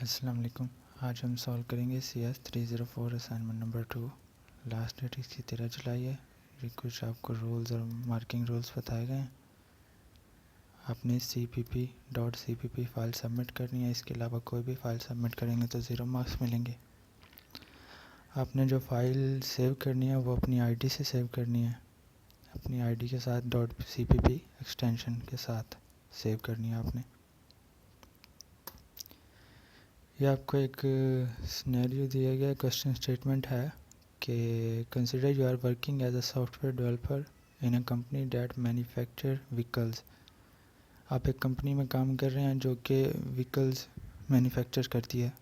अस्सलाम वालेकुम। आज हम सॉल्व करेंगे CS 304 assignment number 2। Last date इसकी 13 जुलाई है। ये कुछ आपको रूल्स और मार्किंग रूल्स बताए गए हैं। आपने cpp.cpp फ़ाइल सबमिट करनी है। इसके अलावा कोई भी फ़ाइल सबमिट करेंगे तो 0 मार्क्स मिलेंगे। आपने जो फ़ाइल सेव करनी है वो अपनी आईडी से सेव करनी है। अपनी आईडी के साथ .cpp एक्सटेंशन के साथ सेव करनी है आपने। ये आपको एक सिनेरियो दिया गया क्वेश्चन स्टेटमेंट है कि consider you are working as a software developer in a company that manufacture vehicles. आप एक कंपनी में काम कर रहे हैं जो कि व्हीकल्स मैन्युफैक्चर करती है।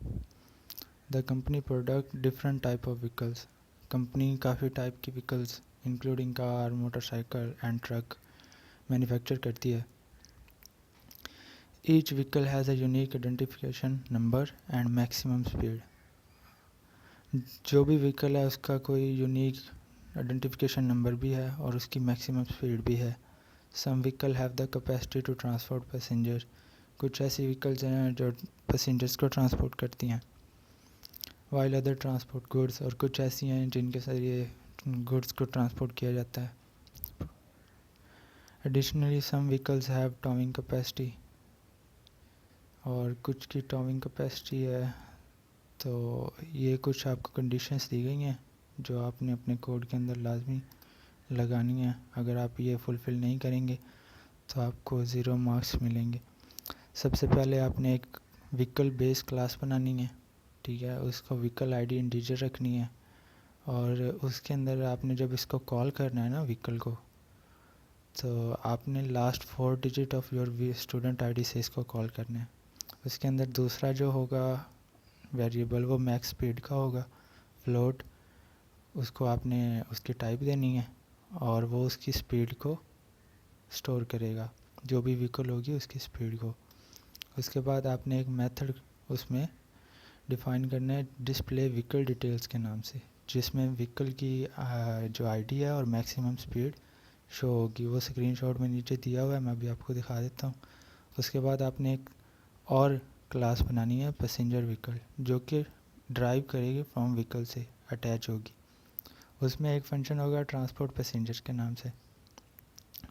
The company product different type of vehicles. Company काफ़ी टाइप की vehicles including car, motorcycle and truck manufacture करती है। Each vehicle has a unique identification number and maximum speed. जो भी व्हीकल है उसका कोई यूनिक आइडेंटिफिकेशन नंबर भी है और उसकी मैक्सिमम स्पीड भी है। Some vehicle have the capacity to transport passenger. कुछ ऐसी व्हीकल्स हैं जो पैसेंजर्स को ट्रांसपोर्ट करती हैं। वाइल अदर ट्रांसपोर्ट गुड्स, और कुछ ऐसी हैं जिनके जरिए गुड्स को ट्रांसपोर्ट किया जाता है। Additionally some vehicles have towing capacity, और कुछ की टॉविंग कैपेसिटी है। तो ये कुछ आपको कंडीशंस दी गई हैं जो आपने अपने कोड के अंदर लाजमी लगानी है। अगर आप ये फुलफ़िल नहीं करेंगे तो आपको 0 मार्क्स मिलेंगे। सबसे पहले आपने एक व्हीकल बेस क्लास बनानी है, ठीक है। उसको व्हीकल आईडी इंटीजर रखनी है और उसके अंदर आपने जब इसको कॉल करना है ना व्हीकल को, तो आपने last 4 digit of your student ID से इसको कॉल करना है। उसके अंदर दूसरा जो होगा वेरिएबल वो मैक्स स्पीड का होगा, फ्लोट। उसको आपने उसकी टाइप देनी है और वो उसकी स्पीड को स्टोर करेगा, जो भी व्हीकल होगी उसकी स्पीड को। उसके बाद आपने एक मेथड उसमें डिफ़ाइन करना है डिस्प्ले व्हीकल डिटेल्स के नाम से, जिसमें व्हीकल की जो आईडी है और मैक्सिमम स्पीड शो होगी। वो स्क्रीनशॉट में नीचे दिया हुआ है, मैं अभी आपको दिखा देता हूँ। उसके बाद आपने एक और क्लास बनानी है पैसेंजर व्हीकल, जो कि ड्राइव करेगी फ्रॉम व्हीकल से अटैच होगी। उसमें एक फंक्शन होगा ट्रांसपोर्ट पैसेंजर के नाम से,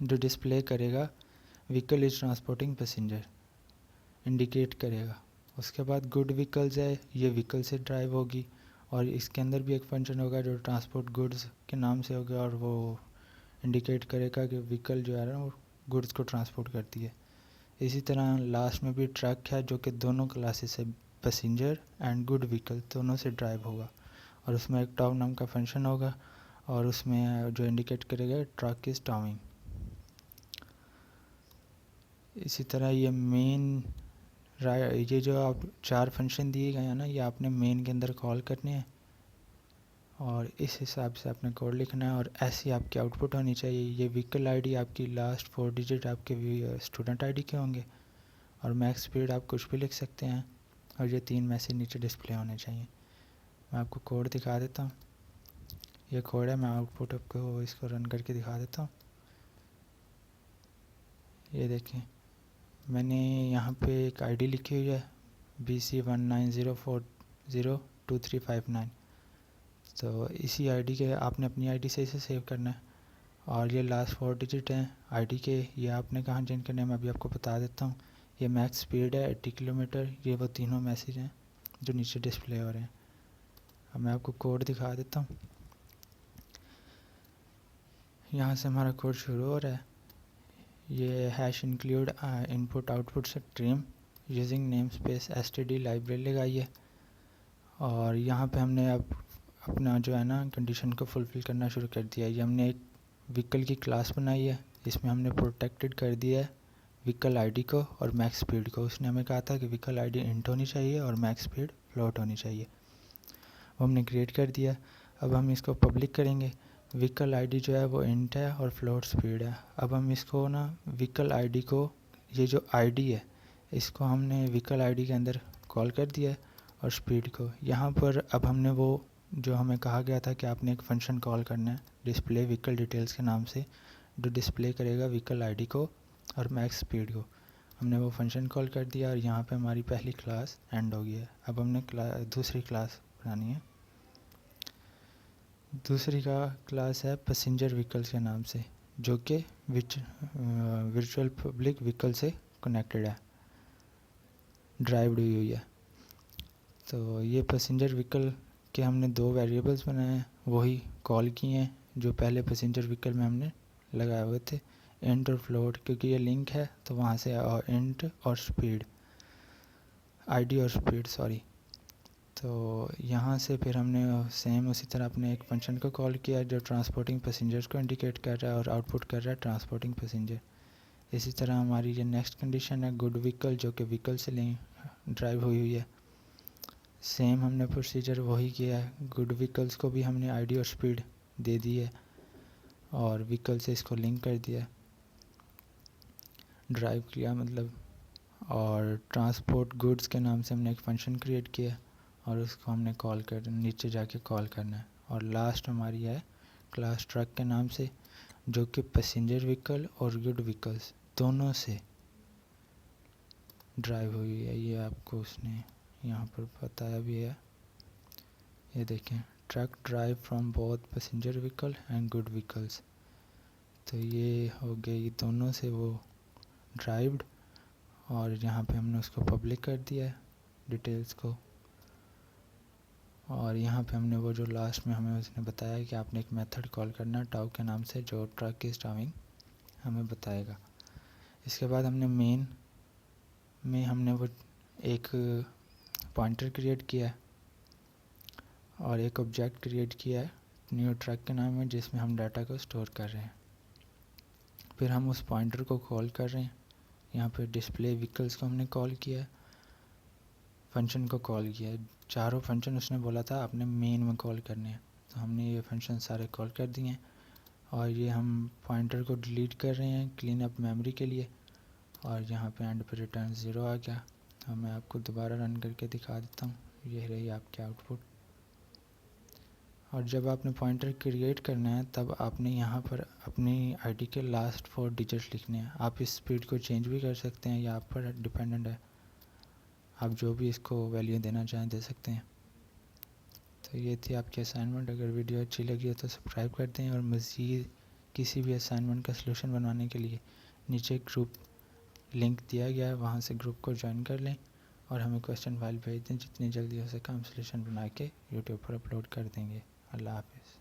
जो डिस्प्ले करेगा vehicle is transporting passenger, indicate करेगा। उसके बाद गुड व्हीकल्स है, ये व्हीकल से ड्राइव होगी और इसके अंदर भी एक फंक्शन होगा जो ट्रांसपोर्ट गुड्स के नाम से होगा और वो इंडिकेट करेगा कि व्हीकल जो है ना वो गुड्स को ट्रांसपोर्ट करती है। इसी तरह लास्ट में भी ट्रक है जो कि दोनों क्लासेस से पैसेंजर एंड गुड व्हीकल दोनों से ड्राइव होगा और उसमें एक टॉव नाम का फंक्शन होगा और उसमें जो इंडिकेट करेगा ट्रक इज़ टॉविंग। इसी तरह ये मेन ये जो आप 4 फंक्शन दिए गए हैं ना, ये आपने मेन के अंदर कॉल करने हैं और इस हिसाब से आपने कोड लिखना है और ऐसी आपकी आउटपुट होनी चाहिए। ये व्हीकल आईडी आपकी लास्ट 4 डिजिट आपके स्टूडेंट आईडी के होंगे और मैक्स स्पीड आप कुछ भी लिख सकते हैं और ये 3 मैसेज नीचे डिस्प्ले होने चाहिए। मैं आपको कोड दिखा देता हूँ। ये कोड है, मैं आउटपुट आपको इसको रन करके दिखा देता हूँ। ये देखें, मैंने यहाँ पे एक आईडी लिखी हुई है BC19040235 तो इसी आईडी के आपने अपनी आईडी से इसे सेव करना है और ये लास्ट 4 डिजिट हैं आईडी के, ये आपने कहाँ चेंज करना है मैं अभी आपको बता देता हूँ। ये मैक्स स्पीड है 80 किलोमीटर, ये वो तीनों मैसेज हैं जो नीचे डिस्प्ले हो रहे हैं। अब मैं आपको कोड दिखा देता हूँ। यहाँ से हमारा कोड शुरू हो रहा है। ये hash include input output stream using name space std library लगाई है और यहाँ पे हमने अब अपना जो है ना कंडीशन को फुलफ़िल करना शुरू कर दिया है। ये हमने एक व्हीकल की क्लास बनाई है, इसमें हमने प्रोटेक्टेड कर दिया है व्हीकल आईडी को और मैक्स स्पीड को। उसने हमें कहा था कि व्हीकल आईडी इंट होनी चाहिए और मैक्स स्पीड फ्लोट होनी चाहिए, वो हमने क्रिएट कर दिया। अब हम इसको पब्लिक करेंगे। व्हीकल आईडी जो है वो इंट है और फ्लोट स्पीड है। अब हम इसको ना व्हीकल आईडी को, ये जो आईडी है इसको हमने व्हीकल आईडी के अंदर कॉल कर दिया है और स्पीड को यहाँ पर अब हमने वो जो हमें कहा गया था कि आपने एक फंक्शन कॉल करना है डिस्प्ले व्हीकल डिटेल्स के नाम से, जो डिस्प्ले करेगा व्हीकल आईडी को और मैक्स स्पीड को। हमने वो फंक्शन कॉल कर दिया और यहाँ पे हमारी पहली क्लास एंड हो गई है। अब हमने दूसरी क्लास बनानी है। दूसरी का क्लास है पैसेंजर व्हीकल्स के नाम से, जो कि वर्चुअल पब्लिक व्हीकल से कनेक्टेड है, ड्राइव्ड हुई है। तो ये पैसेंजर व्हीकल के हमने दो वेरिएबल्स बनाए हैं, वही कॉल किए हैं जो पहले पैसेंजर व्हीकल में हमने लगाए हुए थे, इंट और फ्लोट, क्योंकि ये लिंक है तो वहाँ से इंट और स्पीड, आईडी और स्पीड सॉरी। तो यहाँ से फिर हमने सेम उसी तरह अपने एक फंक्शन को कॉल किया जो ट्रांसपोर्टिंग पैसेंजर्स को इंडिकेट कर रहा है और आउटपुट कर रहा है ट्रांसपोर्टिंग पैसेंजर। इसी तरह हमारी ये नेक्स्ट कंडीशन है गुड व्हीकल, जो कि व्हीकल से ड्राइव हुई है। सेम हमने प्रोसीजर वही किया है, गुड व्हीकल्स को भी हमने आईडी और स्पीड दे दी है और व्हीकल से इसको लिंक कर दिया, ड्राइव किया मतलब। और ट्रांसपोर्ट गुड्स के नाम से हमने एक फंक्शन क्रिएट किया और उसको हमने कॉल कर नीचे जाके कॉल करना है। और लास्ट हमारी है क्लास ट्रक के नाम से, जो कि पैसेंजर व्हीकल और गुड व्हीकल्स दोनों से ड्राइव हुई है। ये आपको उसने यहाँ पर बताया भी है, ये देखें, truck drive from both passenger vehicle and good vehicles. तो ये हो गई दोनों से वो ड्राइव्ड, और यहाँ पे हमने उसको पब्लिक कर दिया है डिटेल्स को। और यहाँ पे हमने वो जो लास्ट में हमें उसने बताया कि आपने एक मेथड कॉल करना टाउ के नाम से, जो ट्रक की स्टाविंग हमें बताएगा। इसके बाद हमने मेन में हमने वो एक पॉइंटर क्रिएट किया है और एक ऑब्जेक्ट क्रिएट किया है न्यू ट्रक के नाम में, जिसमें हम डाटा को स्टोर कर रहे हैं। फिर हम उस पॉइंटर को कॉल कर रहे हैं। यहाँ पे डिस्प्ले व्हीकल्स को हमने कॉल किया है, फंक्शन को कॉल किया है। चारों फंक्शन उसने बोला था आपने मेन में कॉल करने हैं, तो हमने ये फंक्शन सारे कॉल कर दिए हैं। और ये हम पॉइंटर को डिलीट कर रहे हैं क्लीन अप मेमोरी के लिए। और यहाँ पे एंड पे रिटर्न 0 आ गया। तो मैं आपको दोबारा रन करके दिखा देता हूँ, ये रही आपकी आउटपुट। और जब आपने पॉइंटर क्रिएट करना है तब आपने यहाँ पर अपनी आईडी के लास्ट 4 डिजिट्स लिखने हैं। आप इस स्पीड को चेंज भी कर सकते हैं, या आप पर डिपेंडेंट है, आप जो भी इसको वैल्यू देना चाहें दे सकते हैं। तो ये थी आपकी असाइनमेंट। अगर वीडियो अच्छी लगी हो तो सब्सक्राइब कर दें, और मज़ीद किसी भी असाइनमेंट का सलूशन बनवाने के लिए नीचे ग्रुप लिंक दिया गया है, वहाँ से ग्रुप को ज्वाइन कर लें और हमें क्वेश्चन फाइल भेज दें। जितनी जल्दी हो सके हम सलूशन बना के यूट्यूब पर अपलोड कर देंगे। अल्लाह हाफ़िज़।